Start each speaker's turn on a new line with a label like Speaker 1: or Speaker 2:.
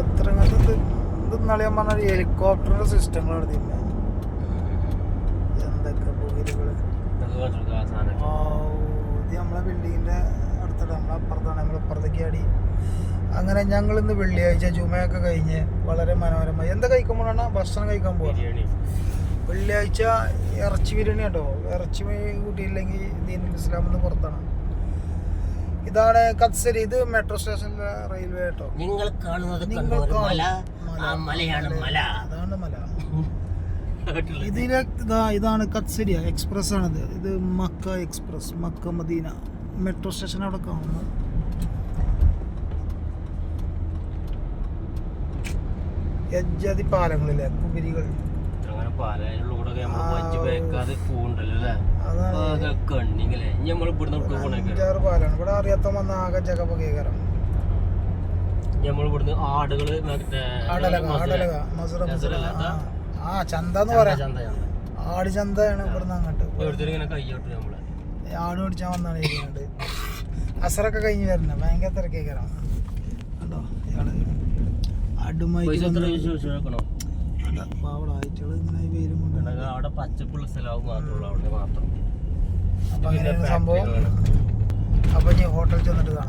Speaker 1: എത്ര ഇന്നാളെ ഞാൻ പറഞ്ഞ ഹെലികോപ്റ്ററിന്റെ സിസ്റ്റങ്ങളാണ് ഇതിന്റെ. എന്തൊക്കെ പുകയിലുകള്. ഇത് നമ്മളെ ബിൽഡിങ്ങിന്റെ അടുത്താണ്, നമ്മളെ അപ്പുറത്താണ്, നമ്മളിപ്പുറത്തേക്ക് ആടി. അങ്ങനെ ഞങ്ങൾ ഇന്ന് വെള്ളിയാഴ്ച ജുമയൊക്കെ കഴിഞ്ഞ് വളരെ മനോഹരമായി എന്താ കഴിക്കുമ്പോഴാണ് ഭക്ഷണം കഴിക്കാൻ പോകുക. വെള്ളിയാഴ്ച ഇറച്ചി ബിരിയാണി കേട്ടോ. ഇറച്ചി കൂട്ടിയില്ലെങ്കിൽ ദീനുൽ ഇസ്ലാമിൽ നിന്ന് പുറത്താണ്. ഇതാണ് കത്സരി. ഇത് മെട്രോ സ്റ്റേഷനിലെ റെയിൽവേ കേട്ടോ.
Speaker 2: നിങ്ങൾ കാണുന്നത്
Speaker 1: അതാണ് മല. ഇതിലെ ഇതാണ് കത്സരിയ എക്സ്പ്രസ് ആണിത്. ഇത് Mecca express, Mecca Medina metro station അവിടെ കാണുന്നു. യജ്ജതി പാലങ്ങളിലെ കുബിരികൾ. അഞ്ചാറ് പാലാണ് ഇവിടെ. അറിയാത്ത വന്ന ആകെ ജഗപകേകരം. ആ ചന്ത എന്ന് പറയാം. ആട് ചന്തയാണ് ഇവിടുന്ന് അങ്ങോട്ട്. ആട് പിടിച്ചാൽ വന്നാണ് ഇരിക്കുന്നത്. അസറൊക്കെ കഴിഞ്ഞ് വരുന്നത് ഭയങ്കര തിരക്കേക്കരം കേട്ടോ. ഇയാള് അടുമായിട്ട് പാവടായിട്ടുള്ള ഇങ്ങനെ വെയിലും കൊണ്ട്
Speaker 2: അവിടെ പച്ചപ്പുള്ള സ്ഥലവും മാത്രമേ.
Speaker 1: അപ്പൊ അങ്ങനെയാണ് സംഭവം. അപ്പൊ ഇനി ഹോട്ടലിൽ ചെന്നിട്ട് കാണാം.